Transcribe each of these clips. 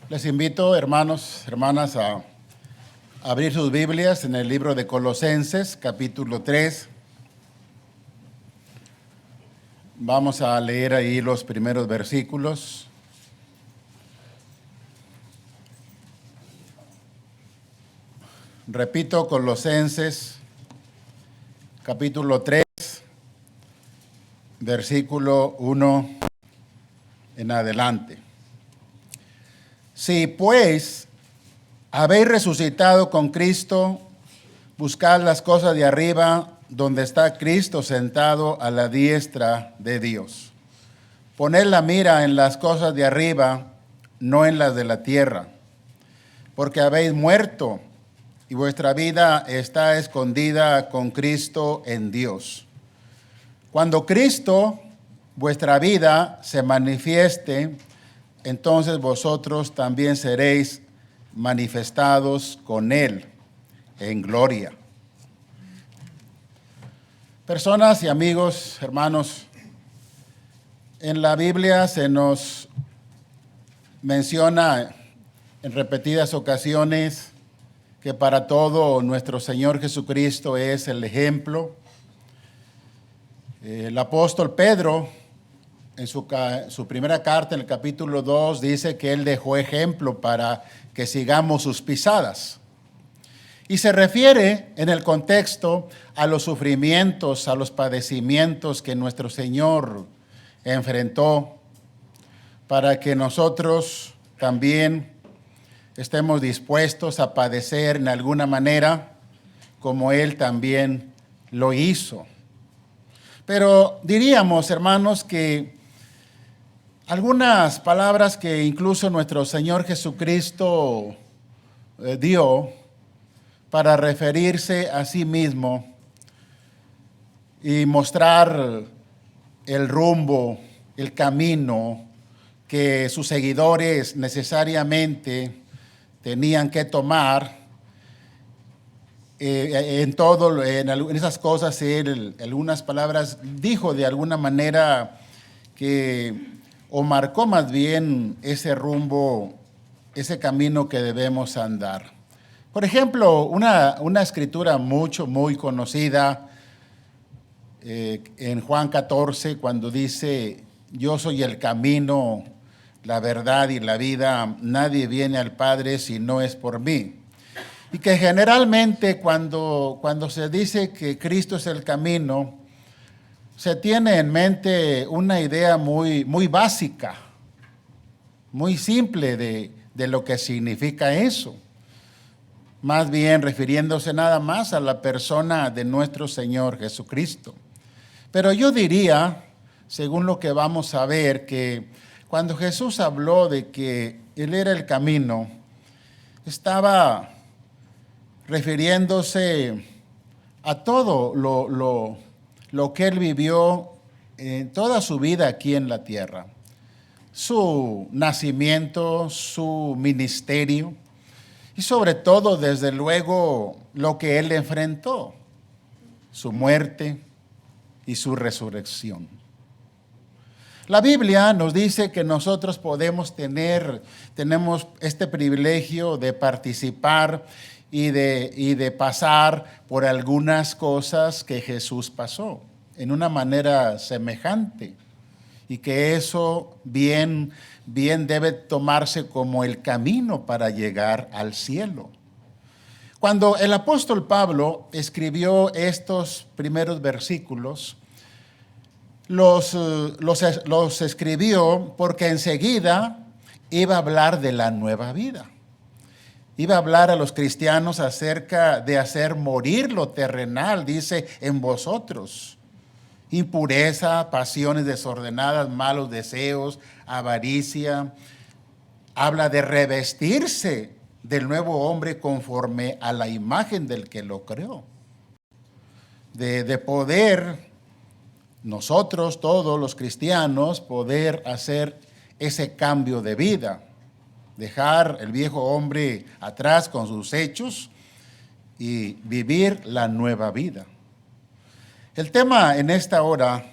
Les invito, hermanos, hermanas, a abrir sus Biblias en el libro de Colosenses, capítulo 3. Vamos a leer ahí los primeros versículos. Repito, Colosenses, capítulo 3, versículo 1 en adelante. Si pues habéis resucitado con Cristo, buscad las cosas de arriba, donde está Cristo sentado a la diestra de Dios. Poned la mira en las cosas de arriba, no en las de la tierra, porque habéis muerto y vuestra vida está escondida con Cristo en Dios. Cuando Cristo, vuestra vida, se manifieste, entonces vosotros también seréis manifestados con Él en gloria. Personas y amigos, hermanos, en la Biblia se nos menciona en repetidas ocasiones que para todo nuestro Señor Jesucristo es el ejemplo. El apóstol Pedro, en su primera carta, en el capítulo 2, dice que Él dejó ejemplo para que sigamos sus pisadas. Y se refiere en el contexto a los sufrimientos, a los padecimientos que nuestro Señor enfrentó para que nosotros también estemos dispuestos a padecer en alguna manera como Él también lo hizo. Pero diríamos, hermanos, que algunas palabras que incluso nuestro Señor Jesucristo dio para referirse a sí mismo y mostrar el rumbo, el camino que sus seguidores necesariamente tenían que tomar. En esas cosas, él, algunas palabras dijo de alguna manera que, o marcó más bien ese rumbo, ese camino que debemos andar. Por ejemplo, una escritura muy conocida en Juan 14, cuando dice: yo soy el camino, la verdad y la vida, nadie viene al Padre si no es por mí. Y que generalmente cuando se dice que Cristo es el camino, se tiene en mente una idea muy básica, muy simple de lo que significa eso. Más bien refiriéndose nada más a la persona de nuestro Señor Jesucristo. Pero yo diría, según lo que vamos a ver, que cuando Jesús habló de que Él era el camino, estaba refiriéndose a todo lo que Él vivió en toda su vida aquí en la tierra. Su nacimiento, su ministerio y sobre todo, desde luego, lo que Él enfrentó, su muerte y su resurrección. La Biblia nos dice que nosotros tenemos este privilegio de participar y de pasar por algunas cosas que Jesús pasó en una manera semejante, y que eso bien debe tomarse como el camino para llegar al cielo. Cuando el apóstol Pablo escribió estos primeros versículos, los escribió porque enseguida iba a hablar de la nueva vida. Iba a hablar a los cristianos acerca de hacer morir lo terrenal, dice, en vosotros. Impureza, pasiones desordenadas, malos deseos, avaricia. Habla de revestirse del nuevo hombre conforme a la imagen del que lo creó. De poder nosotros, todos los cristianos, poder hacer ese cambio de vida. Dejar el viejo hombre atrás con sus hechos y vivir la nueva vida. El tema en esta hora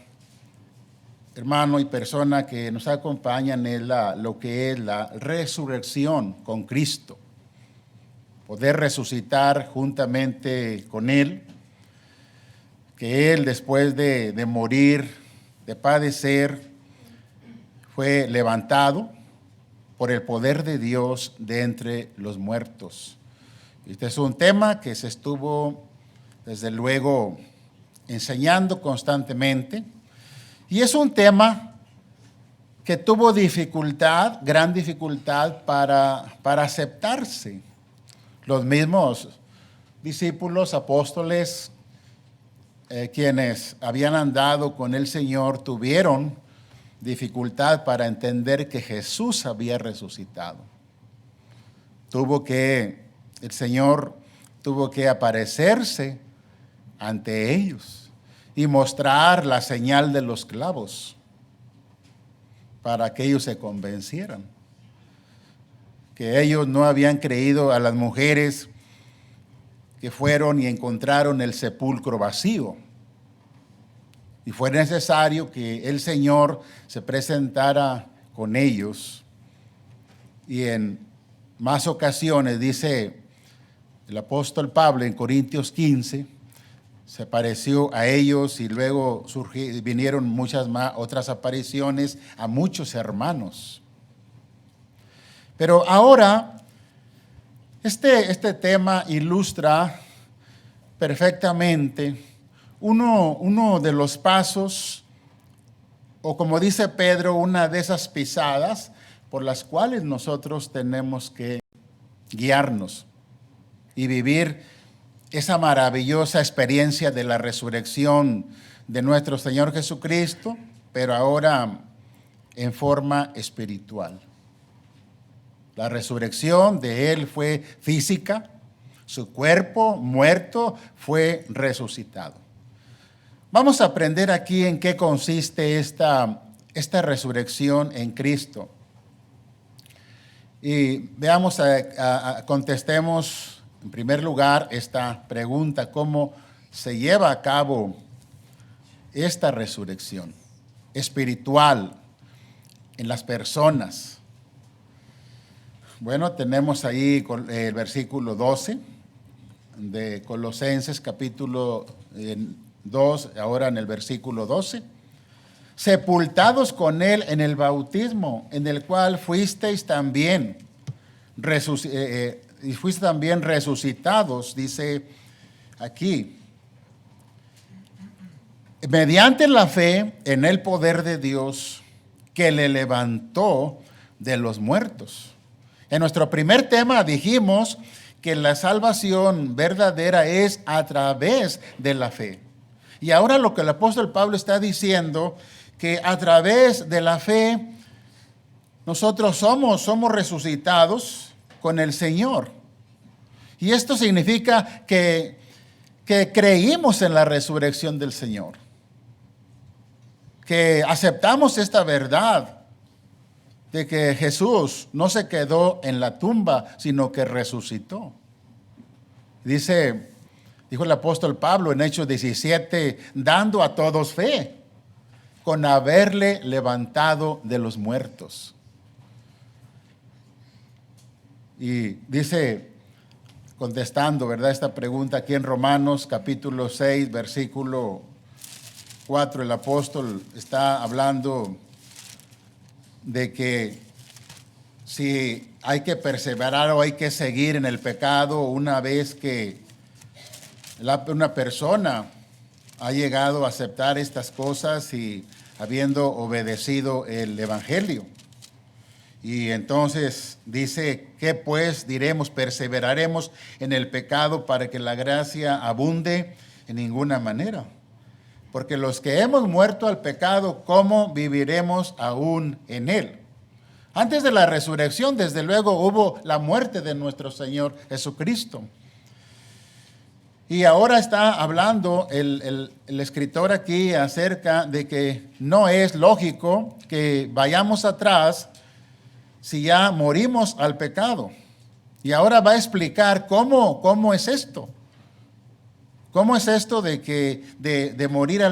hermano y persona que nos acompañan es lo que es la resurrección con Cristo. Poder resucitar juntamente con Él, que Él después de morir, de padecer, fue levantado por el poder de Dios de entre los muertos. Este es un tema que se estuvo, desde luego, enseñando constantemente, y es un tema que tuvo dificultad, gran dificultad para aceptarse. Los mismos discípulos, apóstoles, quienes habían andado con el Señor, tuvieron dificultad para entender que Jesús había resucitado. El Señor tuvo que aparecerse ante ellos y mostrar la señal de los clavos para que ellos se convencieran. Que ellos no habían creído a las mujeres que fueron y encontraron el sepulcro vacío. Y fue necesario que el Señor se presentara con ellos. Y en más ocasiones, dice el apóstol Pablo en Corintios 15, se apareció a ellos y luego vinieron muchas más, otras apariciones a muchos hermanos. Pero ahora, este tema ilustra perfectamente uno de los pasos, o como dice Pedro, una de esas pisadas por las cuales nosotros tenemos que guiarnos y vivir esa maravillosa experiencia de la resurrección de nuestro Señor Jesucristo, pero ahora en forma espiritual. La resurrección de Él fue física, su cuerpo muerto fue resucitado. Vamos a aprender aquí en qué consiste esta resurrección en Cristo. Y veamos, contestemos en primer lugar esta pregunta: ¿cómo se lleva a cabo esta resurrección espiritual en las personas? Bueno, tenemos ahí el versículo 12 de Colosenses capítulo 2, ahora en el versículo 12. Sepultados con Él en el bautismo, en el cual fuisteis también resucitados, dice aquí, mediante la fe en el poder de Dios que le levantó de los muertos. En nuestro primer tema dijimos que la salvación verdadera es a través de la fe. Y ahora lo que el apóstol Pablo está diciendo, que a través de la fe nosotros somos resucitados con el Señor. Y esto significa que creímos en la resurrección del Señor, que aceptamos esta verdad de que Jesús no se quedó en la tumba, sino que resucitó. Dijo el apóstol Pablo en Hechos 17, dando a todos fe, con haberle levantado de los muertos. Y dice, contestando, ¿verdad?, esta pregunta aquí en Romanos capítulo 6, versículo 4, el apóstol está hablando de que si hay que perseverar o hay que seguir en el pecado una vez que una persona ha llegado a aceptar estas cosas y habiendo obedecido el Evangelio. Y entonces dice, ¿qué pues diremos? ¿Perseveraremos en el pecado para que la gracia abunde? En ninguna manera. Porque los que hemos muerto al pecado, ¿cómo viviremos aún en él? Antes de la resurrección, desde luego, hubo la muerte de nuestro Señor Jesucristo. Y ahora está hablando el escritor aquí acerca de que no es lógico que vayamos atrás si ya morimos al pecado. Y ahora va a explicar cómo es esto. ¿Cómo es esto de morir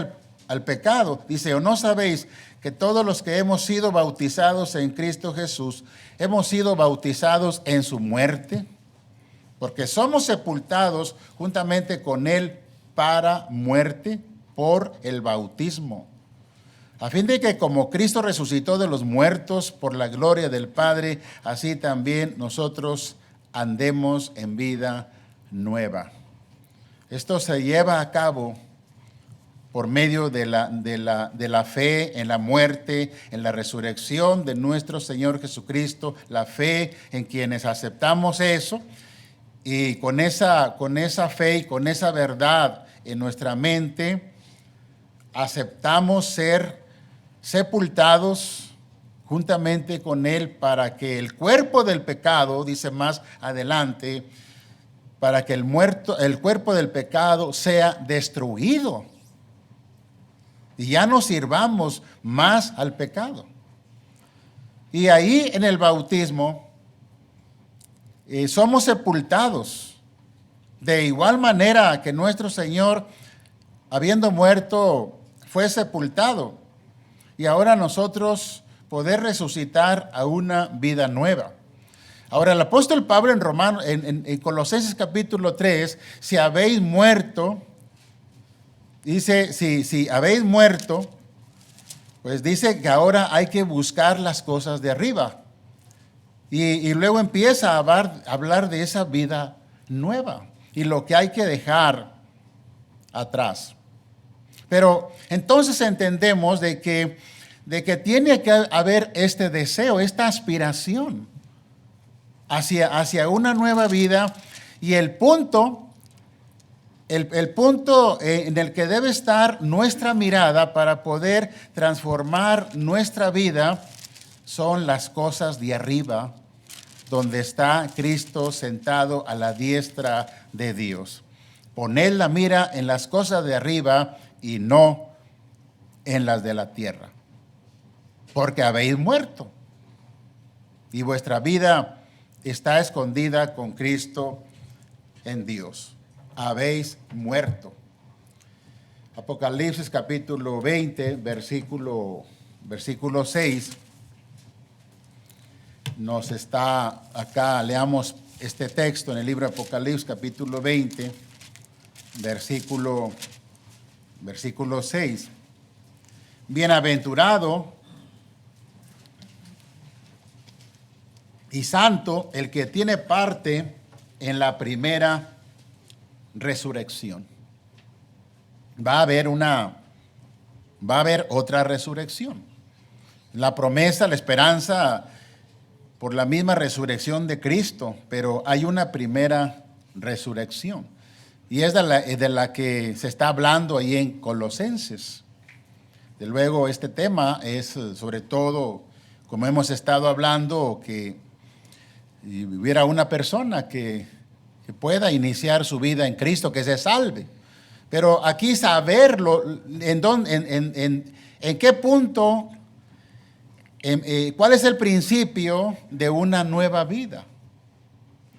al pecado. Dice, ¿o no sabéis que todos los que hemos sido bautizados en Cristo Jesús, hemos sido bautizados en su muerte? Porque somos sepultados juntamente con Él para muerte por el bautismo, a fin de que como Cristo resucitó de los muertos por la gloria del Padre, así también nosotros andemos en vida nueva. Esto se lleva a cabo por medio de la fe en la muerte, en la resurrección de nuestro Señor Jesucristo, la fe en quienes aceptamos eso, y con esa fe y con esa verdad en nuestra mente, aceptamos ser sepultados juntamente con Él para que el cuerpo del pecado, dice más adelante, para que el cuerpo del pecado sea destruido y ya no sirvamos más al pecado. Y ahí en el bautismo somos sepultados de igual manera que nuestro Señor, habiendo muerto, fue sepultado. Y ahora nosotros poder resucitar a una vida nueva. Ahora el apóstol Pablo en Colosenses capítulo 3, si habéis muerto, dice, si habéis muerto, pues dice que ahora hay que buscar las cosas de arriba. Y luego empieza a hablar de esa vida nueva y lo que hay que dejar atrás. Pero entonces entendemos de que tiene que haber este deseo, esta aspiración hacia una nueva vida, y el punto en el que debe estar nuestra mirada para poder transformar nuestra vida son las cosas de arriba, donde está Cristo sentado a la diestra de Dios. Poned la mira en las cosas de arriba y no en las de la tierra, porque habéis muerto y vuestra vida está escondida con Cristo en Dios. Habéis muerto. Apocalipsis capítulo 20, versículo 6, nos está acá, leamos este texto en el libro de Apocalipsis capítulo 20, versículo 6. Bienaventurado y santo el que tiene parte en la primera resurrección. Va a haber otra resurrección. La promesa, la esperanza por la misma resurrección de Cristo, pero hay una primera resurrección. Y es de la que se está hablando ahí en Colosenses. De luego, este tema es sobre todo, como hemos estado hablando, que hubiera una persona que pueda iniciar su vida en Cristo, que se salve. Pero aquí saberlo, en qué punto, cuál es el principio de una nueva vida.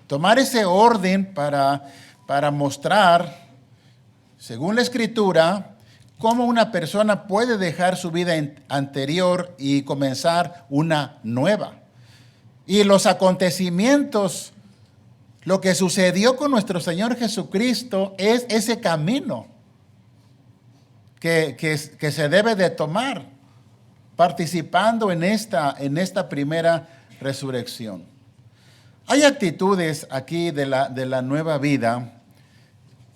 Tomar ese orden para mostrar, según la Escritura, cómo una persona puede dejar su vida anterior y comenzar una nueva. Y los acontecimientos, lo que sucedió con nuestro Señor Jesucristo es ese camino que se debe de tomar, participando en esta primera resurrección. Hay actitudes aquí de la nueva vida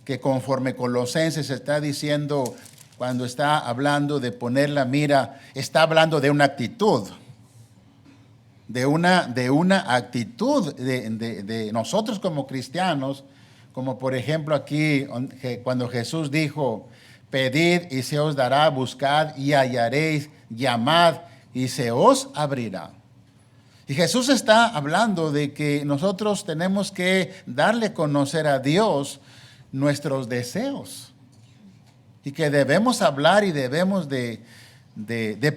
que conforme Colosenses está diciendo, cuando está hablando de poner la mira, está hablando de una actitud, de una actitud de nosotros como cristianos, como por ejemplo aquí cuando Jesús dijo, pedid y se os dará, buscad y hallaréis, llamad y se os abrirá. Y Jesús está hablando de que nosotros tenemos que darle a conocer a Dios nuestros deseos y que debemos hablar y debemos de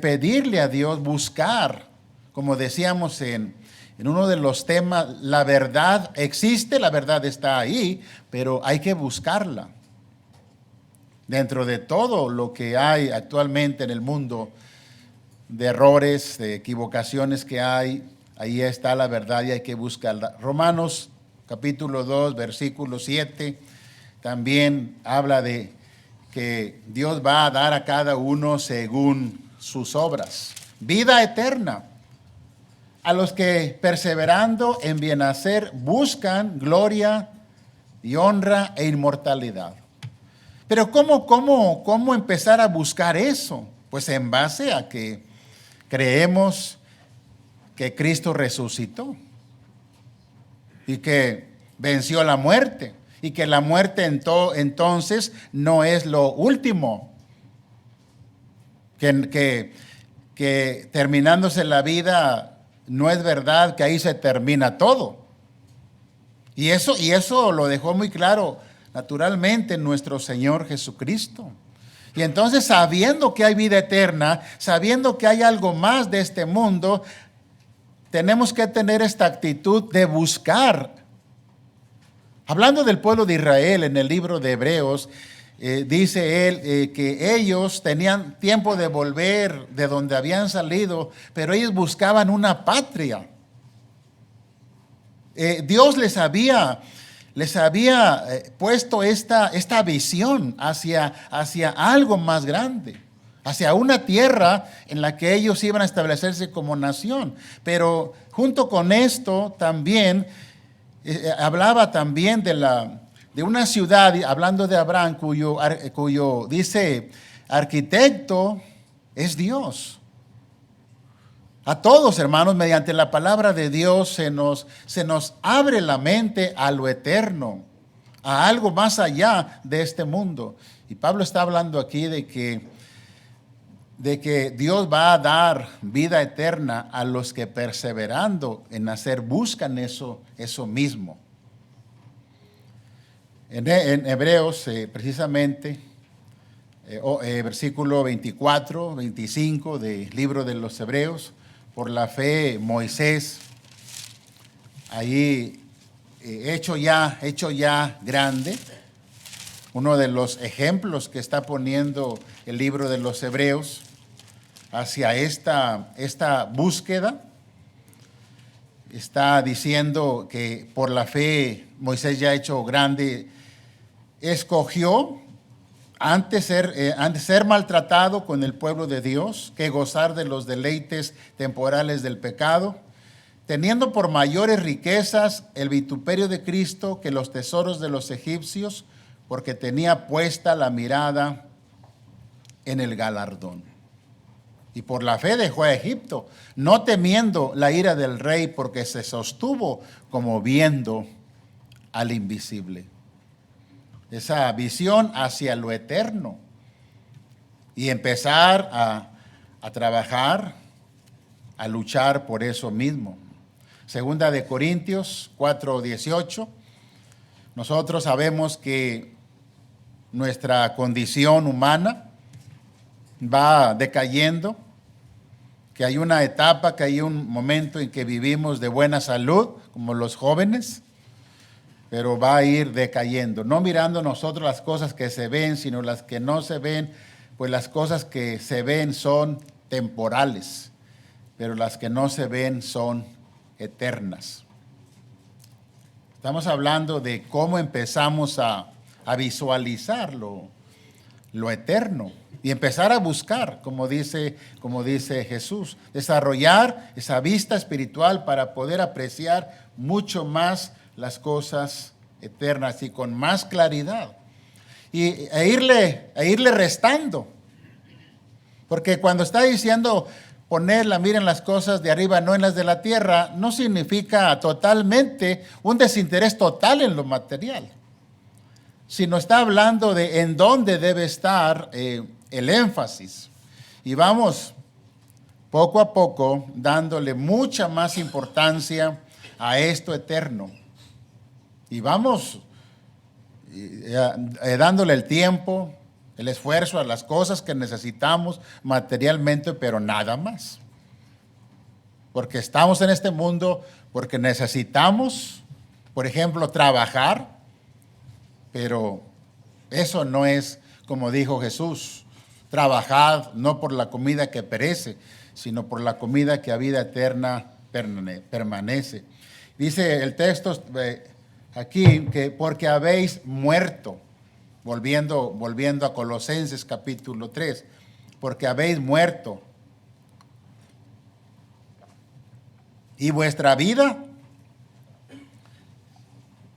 pedirle a Dios, buscar, como decíamos en uno de los temas, la verdad existe, la verdad está ahí, pero hay que buscarla. Dentro de todo lo que hay actualmente en el mundo, de errores, de equivocaciones que hay, ahí está la verdad y hay que buscarla. Romanos capítulo 2, versículo 7, también habla de que Dios va a dar a cada uno según sus obras. Vida eterna a los que perseverando en bien hacer buscan gloria y honra e inmortalidad. Pero ¿cómo empezar a buscar eso? Pues en base a que creemos que Cristo resucitó y que venció la muerte y que la muerte entonces no es lo último, que terminándose la vida no es verdad que ahí se termina todo. Y eso lo dejó muy claro naturalmente nuestro Señor Jesucristo. Y entonces, sabiendo que hay vida eterna, sabiendo que hay algo más de este mundo, tenemos que tener esta actitud de buscar. Hablando del pueblo de Israel en el libro de Hebreos, dice él que ellos tenían tiempo de volver de donde habían salido, pero ellos buscaban una patria. Dios les había puesto esta visión hacia algo más grande, hacia una tierra en la que ellos iban a establecerse como nación. Pero junto con esto también hablaba también de una ciudad, hablando de Abraham, cuyo dice arquitecto es Dios. A todos, hermanos, mediante la palabra de Dios se nos abre la mente a lo eterno, a algo más allá de este mundo. Y Pablo está hablando aquí de que Dios va a dar vida eterna a los que perseverando en hacer buscan eso mismo. En Hebreos, precisamente, versículo 24, 25 del libro de los Hebreos, por la fe Moisés, ahí hecho ya grande, uno de los ejemplos que está poniendo el libro de los Hebreos hacia esta búsqueda, está diciendo que por la fe Moisés ya hecho grande, escogió antes ser maltratado con el pueblo de Dios que gozar de los deleites temporales del pecado, teniendo por mayores riquezas el vituperio de Cristo que los tesoros de los egipcios, porque tenía puesta la mirada en el galardón. Y por la fe dejó a Egipto, no temiendo la ira del rey, porque se sostuvo como viendo al invisible. Esa visión hacia lo eterno y empezar a trabajar, a luchar por eso mismo. Segunda de Corintios 4:18, nosotros sabemos que nuestra condición humana va decayendo, que hay una etapa, que hay un momento en que vivimos de buena salud, como los jóvenes, pero va a ir decayendo, no mirando nosotros las cosas que se ven, sino las que no se ven, pues las cosas que se ven son temporales, pero las que no se ven son eternas. Estamos hablando de cómo empezamos a visualizar lo eterno y empezar a buscar, como dice Jesús, desarrollar esa vista espiritual para poder apreciar mucho más las cosas eternas y con más claridad e irle restando, porque cuando está diciendo poner la mira en las cosas de arriba, no en las de la tierra, no significa totalmente un desinterés total en lo material, sino está hablando de en dónde debe estar el énfasis. Y vamos poco a poco dándole mucha más importancia a esto eterno. Y vamos dándole el tiempo, el esfuerzo a las cosas que necesitamos materialmente, pero nada más. Porque estamos en este mundo, porque necesitamos, por ejemplo, trabajar, pero eso no es como dijo Jesús, trabajad no por la comida que perece, sino por la comida que a vida eterna permanece. Dice el texto aquí que porque habéis muerto, volviendo a Colosenses capítulo 3, porque habéis muerto. ¿Y vuestra vida?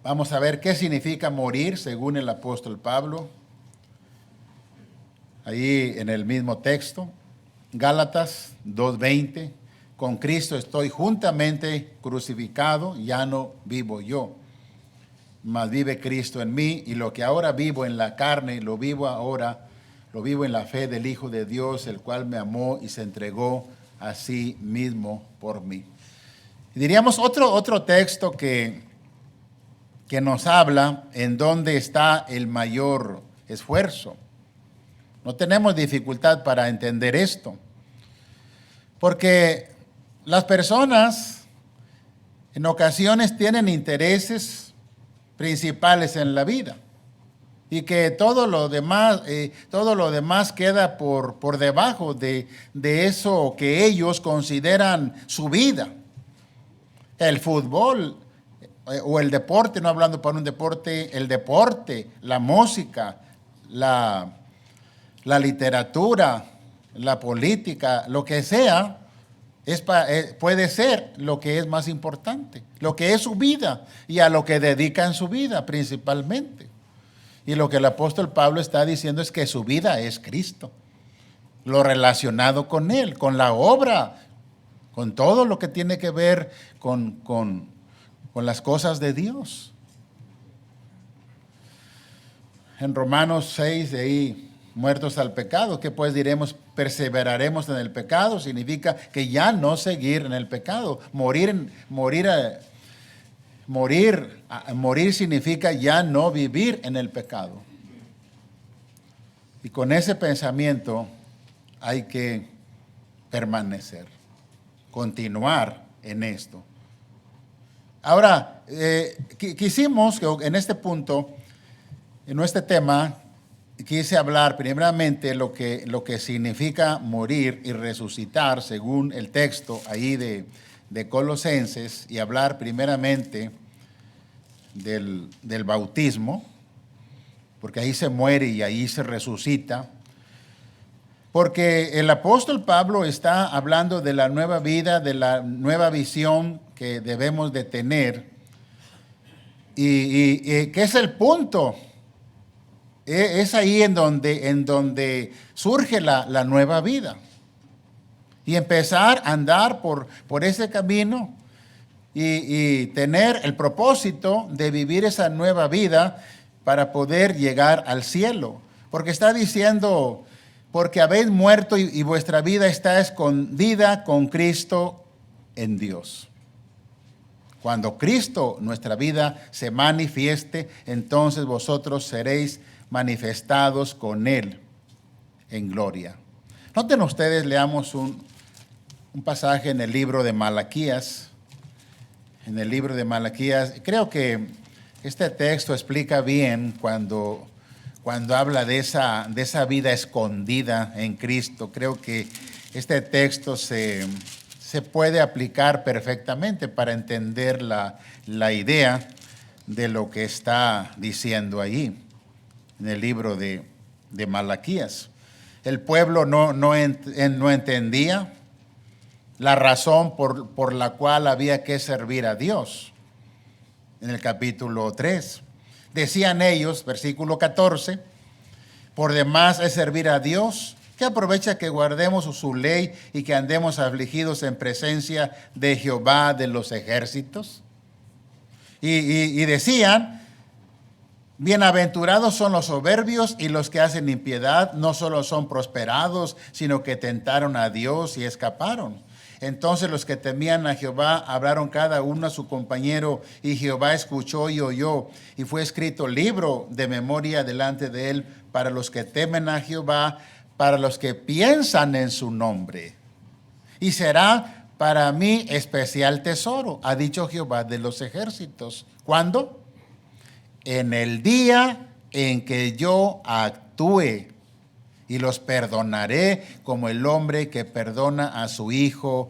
Vamos a ver qué significa morir según el apóstol Pablo. Ahí en el mismo texto, Gálatas 2:20, con Cristo estoy juntamente crucificado, ya no vivo yo, mas vive Cristo en mí, y lo que ahora vivo en la carne, lo vivo en la fe del Hijo de Dios, el cual me amó y se entregó a sí mismo por mí. Diríamos otro texto que nos habla en dónde está el mayor esfuerzo. No tenemos dificultad para entender esto, porque las personas en ocasiones tienen intereses principales en la vida y que todo lo demás queda por debajo de eso que ellos consideran su vida. El fútbol o el deporte, no hablando para un deporte, el deporte, la música, la literatura, la política, lo que sea, puede ser lo que es más importante, lo que es su vida y a lo que dedican su vida principalmente. Y lo que el apóstol Pablo está diciendo es que su vida es Cristo, lo relacionado con Él, con la obra, con todo lo que tiene que ver con las cosas de Dios. En Romanos 6, de ahí, muertos al pecado, ¿qué pues diremos? Perseveraremos en el pecado, significa que ya no seguir en el pecado. Morir significa ya no vivir en el pecado. Y con ese pensamiento hay que permanecer, continuar en esto. Ahora, quisimos que en este punto, en este tema, quise hablar primeramente lo que significa morir y resucitar según el texto ahí de Colosenses, y hablar primeramente del bautismo, porque ahí se muere y ahí se resucita. Porque el apóstol Pablo está hablando de la nueva vida, de la nueva visión que debemos de tener. Y ¿qué es el punto? Es ahí en donde surge la nueva vida. Y empezar a andar por ese camino y tener el propósito de vivir esa nueva vida para poder llegar al cielo. Porque está diciendo, porque habéis muerto y vuestra vida está escondida con Cristo en Dios. Cuando Cristo, nuestra vida, se manifieste, entonces vosotros seréis manifestados con Él en gloria. Noten ustedes, leamos un pasaje en el libro de Malaquías. En el libro de Malaquías, creo que este texto explica bien cuando habla de esa vida escondida en Cristo. Creo que este texto se puede aplicar perfectamente para entender la idea de lo que está diciendo ahí en el libro de Malaquías. El pueblo no entendía la razón por la cual había que servir a Dios. En el capítulo 3, decían ellos, versículo 14, por demás es servir a Dios, ¿qué aprovecha que guardemos su ley y que andemos afligidos en presencia de Jehová de los ejércitos? Y decían, bienaventurados son los soberbios y los que hacen impiedad, no solo son prosperados, sino que tentaron a Dios y escaparon. Entonces los que temían a Jehová hablaron cada uno a su compañero, y Jehová escuchó y oyó, y fue escrito libro de memoria delante de él para los que temen a Jehová, para los que piensan en su nombre. Y será para mí especial tesoro, ha dicho Jehová de los ejércitos. ¿Cuándo? En el día en que yo actúe actúe y los perdonaré como el hombre que perdona a su hijo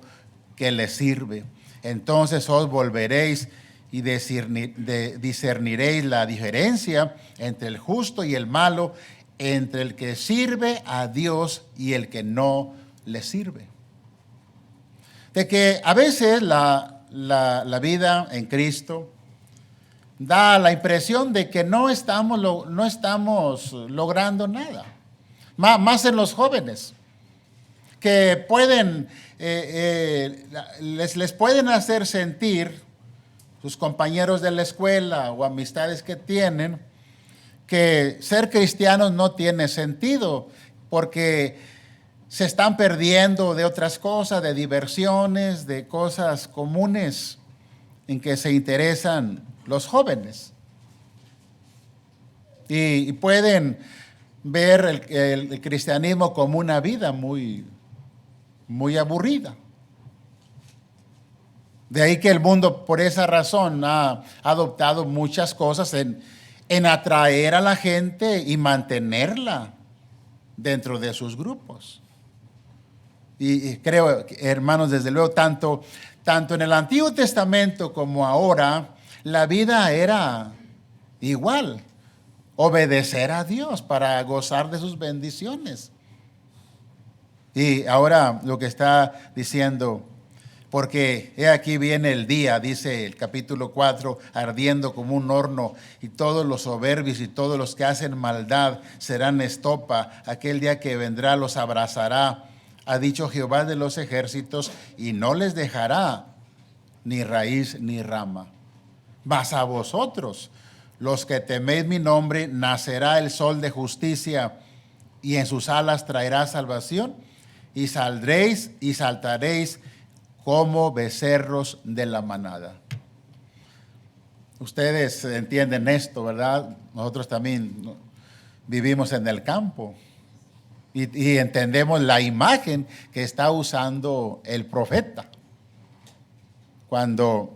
que le sirve. Entonces os volveréis y discerniréis la diferencia entre el justo y el malo, entre el que sirve a Dios y el que no le sirve. De que a veces la vida en Cristo da la impresión de que no estamos logrando nada. Más en los jóvenes, que pueden, les pueden hacer sentir sus compañeros de la escuela o amistades que tienen, que ser cristianos no tiene sentido, porque se están perdiendo de otras cosas, de diversiones, de cosas comunes en que se interesan los jóvenes. Y pueden ver el cristianismo como una vida muy, muy aburrida. De ahí que el mundo, por esa razón, ha adoptado muchas cosas en atraer a la gente y mantenerla dentro de sus grupos. Y creo, hermanos, desde luego, tanto en el Antiguo Testamento como ahora, la vida era igual. Obedecer a Dios para gozar de sus bendiciones. Y ahora lo que está diciendo, porque he aquí viene el día, dice el capítulo 4, ardiendo como un horno, y todos los soberbios y todos los que hacen maldad serán estopa. Aquel día que vendrá los abrazará, ha dicho Jehová de los ejércitos, y no les dejará ni raíz ni rama. Mas a vosotros, los que teméis mi nombre, nacerá el sol de justicia, y en sus alas traerá salvación, y saldréis y saltaréis como becerros de la manada. Ustedes entienden esto, ¿verdad? Nosotros también vivimos en el campo y entendemos la imagen que está usando el profeta. Cuando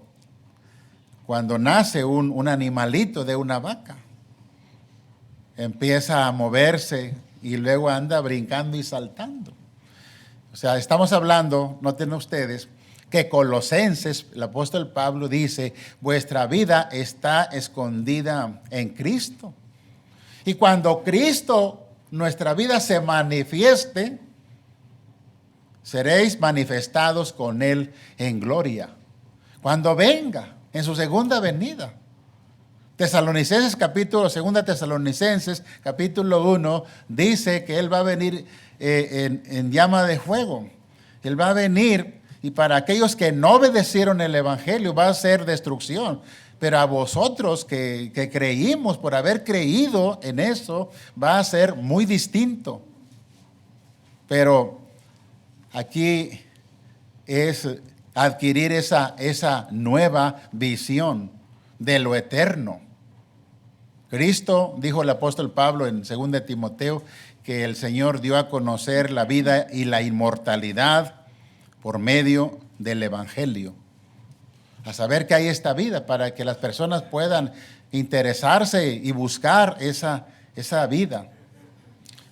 nace un animalito de una vaca, empieza a moverse y luego anda brincando y saltando. O sea, estamos hablando, noten ustedes, que Colosenses, el apóstol Pablo dice, vuestra vida está escondida en Cristo. Y cuando Cristo, nuestra vida se manifieste, seréis manifestados con Él en gloria. Cuando venga, en su segunda venida. Tesalonicenses segunda Tesalonicenses, capítulo 1, dice que Él va a venir en llama de fuego. Él va a venir, y para aquellos que no obedecieron el evangelio va a ser destrucción. Pero a vosotros que creímos, por haber creído en eso, va a ser muy distinto. Pero aquí es adquirir esa nueva visión de lo eterno. Cristo, dijo el apóstol Pablo en 2 Timoteo, que el Señor dio a conocer la vida y la inmortalidad por medio del evangelio. A saber que hay esta vida para que las personas puedan interesarse y buscar esa vida.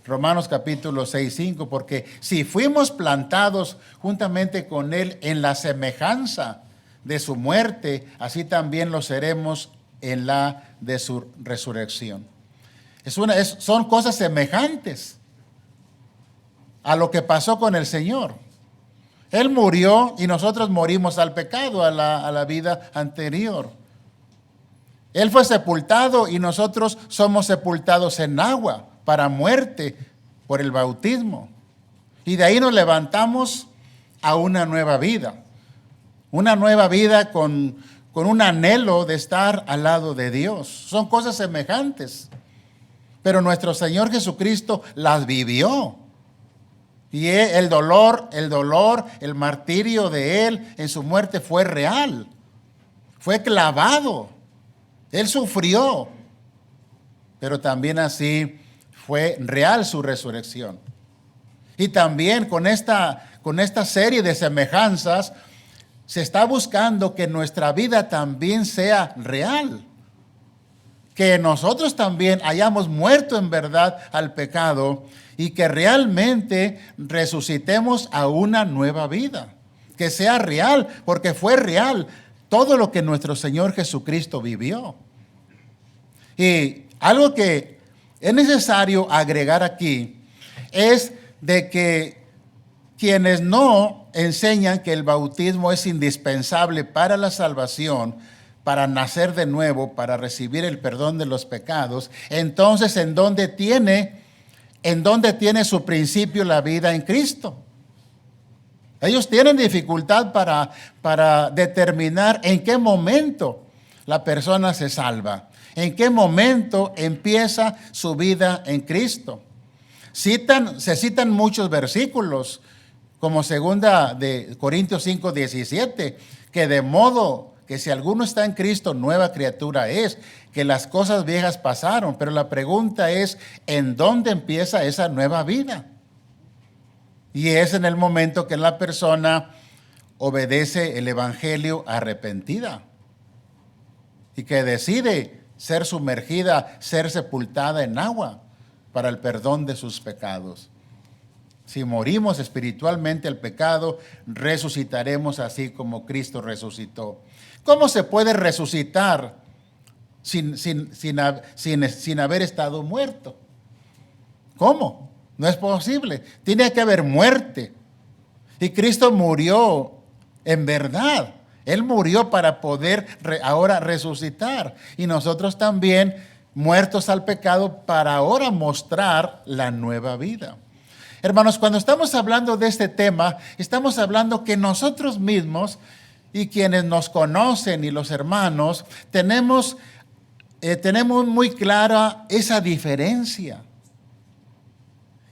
Romanos capítulo 6:5, porque si fuimos plantados juntamente con Él en la semejanza de su muerte, así también lo seremos en la de su resurrección. Son cosas semejantes a lo que pasó con el Señor. Él murió y nosotros morimos al pecado, a la vida anterior. Él fue sepultado y nosotros somos sepultados en agua para muerte por el bautismo. Y de ahí nos levantamos a una nueva vida. Una nueva vida con un anhelo de estar al lado de Dios. Son cosas semejantes. Pero nuestro Señor Jesucristo las vivió. Y el dolor, el martirio de Él en su muerte fue real. Fue clavado. Él sufrió. Pero también así fue real su resurrección. Y también con esta serie de semejanzas se está buscando que nuestra vida también sea real. que nosotros también hayamos muerto en verdad al pecado y que realmente resucitemos a una nueva vida. Que sea real, porque fue real todo lo que nuestro Señor Jesucristo vivió. Y algo que es necesario agregar aquí es de que quienes no enseñan que el bautismo es indispensable para la salvación, para nacer de nuevo, para recibir el perdón de los pecados, entonces ¿en dónde tiene su principio la vida en Cristo? Ellos tienen dificultad para determinar en qué momento la persona se salva, en qué momento empieza su vida en Cristo. Se citan muchos versículos, como segunda de Corintios 5:17, que de modo que si alguno está en Cristo, nueva criatura es, que las cosas viejas pasaron, pero la pregunta es, ¿en dónde empieza esa nueva vida? Y es en el momento que la persona obedece el evangelio arrepentida y que decide ser sumergida, ser sepultada en agua para el perdón de sus pecados. Si morimos espiritualmente al pecado, resucitaremos así como Cristo resucitó. ¿Cómo se puede resucitar sin haber estado muerto? ¿Cómo? No es posible. Tiene que haber muerte. Y Cristo murió en verdad. Él murió para poder ahora resucitar. Y nosotros también, muertos al pecado, para ahora mostrar la nueva vida. Hermanos, cuando estamos hablando de este tema, estamos hablando que nosotros mismos y quienes nos conocen y los hermanos, tenemos muy clara esa diferencia.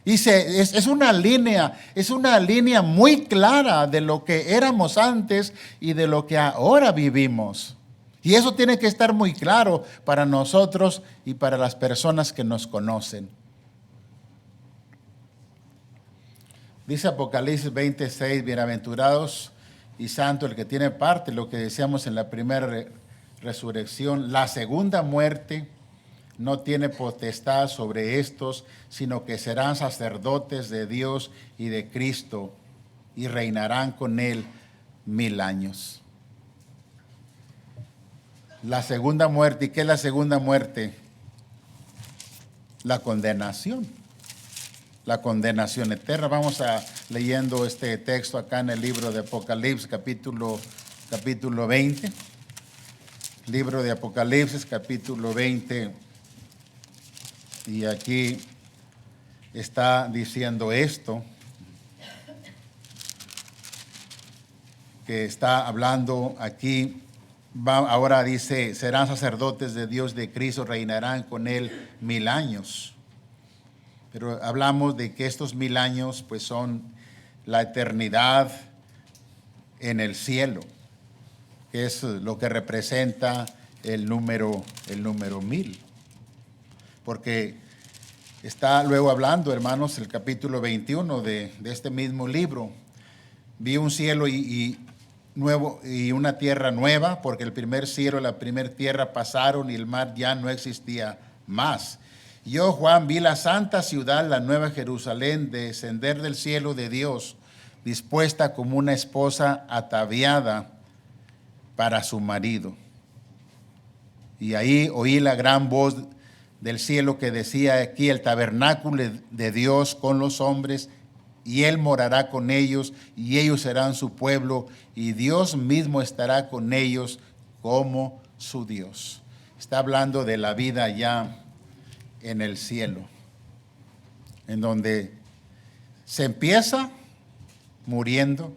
Y es una línea muy clara de lo que éramos antes y de lo que ahora vivimos. Y eso tiene que estar muy claro para nosotros y para las personas que nos conocen. Dice Apocalipsis 26, bienaventurados y santo el que tiene parte, lo que decíamos en la primera resurrección, la segunda muerte no tiene potestad sobre estos, sino que serán sacerdotes de Dios y de Cristo y reinarán con él 1000 años. La segunda muerte, ¿y qué es la segunda muerte? La condenación. La condenación eterna. Vamos a leyendo este texto acá en el libro de Apocalipsis, capítulo 20. Libro de Apocalipsis, capítulo 20. Y aquí está diciendo esto, que está hablando aquí, ahora dice, serán sacerdotes de Dios, de Cristo, reinarán con él 1000 años. Pero hablamos de que estos 1000 años pues son la eternidad en el cielo, que es lo que representa el número 1000. Porque está luego hablando, hermanos, el capítulo 21 de este mismo libro. Vi un cielo nuevo y una tierra nueva, porque el primer cielo y la primera tierra pasaron y el mar ya no existía más. Yo, Juan, vi la santa ciudad, la nueva Jerusalén, descender del cielo de Dios, dispuesta como una esposa ataviada para su marido. Y ahí oí la gran voz del cielo que decía aquí, el tabernáculo de Dios con los hombres, y Él morará con ellos, y ellos serán su pueblo, y Dios mismo estará con ellos como su Dios. Está hablando de la vida ya en el cielo, en donde se empieza muriendo,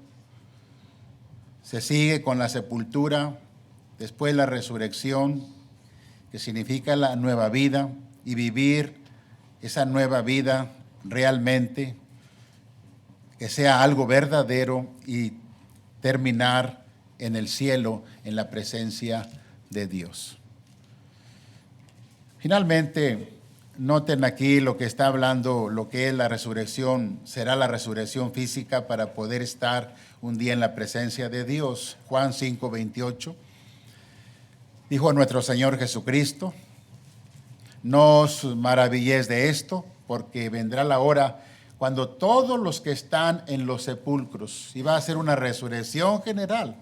se sigue con la sepultura, después la resurrección, que significa la nueva vida, y vivir esa nueva vida realmente, que sea algo verdadero, y terminar en el cielo, en la presencia de Dios. Finalmente, noten aquí lo que está hablando, lo que es la resurrección, será la resurrección física para poder estar un día en la presencia de Dios. Juan 5:28. Dijo nuestro Señor Jesucristo, No os maravilléis de esto, porque vendrá la hora cuando todos los que están en los sepulcros, y va a ser una resurrección general,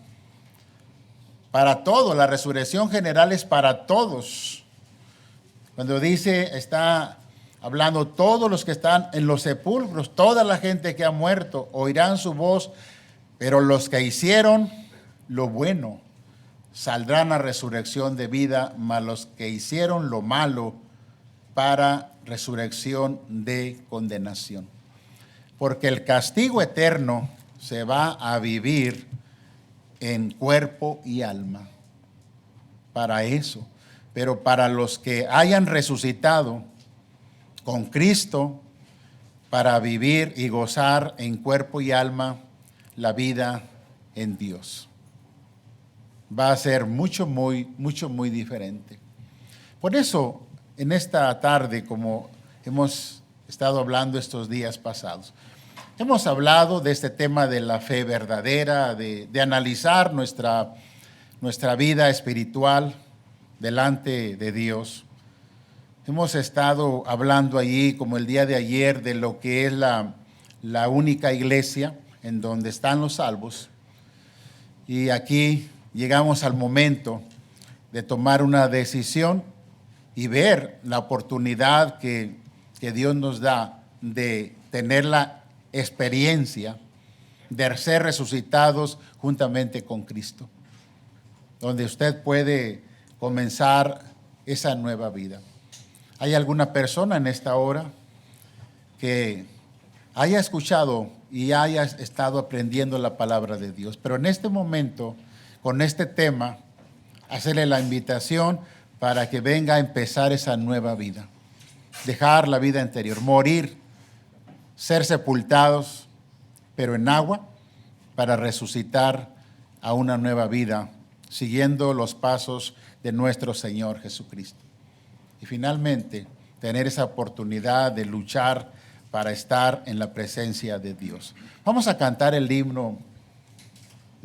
para todos, la resurrección general es para todos. Cuando dice, está hablando todos los que están en los sepulcros, toda la gente que ha muerto, oirán su voz, pero los que hicieron lo bueno saldrán a resurrección de vida, mas los que hicieron lo malo para resurrección de condenación. Porque el castigo eterno se va a vivir en cuerpo y alma, para eso. Pero para los que hayan resucitado con Cristo, para vivir y gozar en cuerpo y alma la vida en Dios. Va a ser mucho, muy diferente. Por eso, en esta tarde, como hemos estado hablando estos días pasados, hemos hablado de este tema de la fe verdadera, de analizar nuestra vida espiritual delante de Dios. Hemos estado hablando allí, como el día de ayer, de lo que es la única iglesia en donde están los salvos. Y aquí llegamos al momento de tomar una decisión y ver la oportunidad que Dios nos da de tener la experiencia de ser resucitados juntamente con Cristo, donde usted puede comenzar esa nueva vida. ¿Hay alguna persona en esta hora que haya escuchado y haya estado aprendiendo la palabra de Dios, pero en este momento, con este tema, hacerle la invitación para que venga a empezar esa nueva vida, dejar la vida anterior, morir, ser sepultados, pero en agua, para resucitar a una nueva vida, siguiendo los pasos de nuestro Señor Jesucristo? Y finalmente, tener esa oportunidad de luchar para estar en la presencia de Dios. Vamos a cantar el himno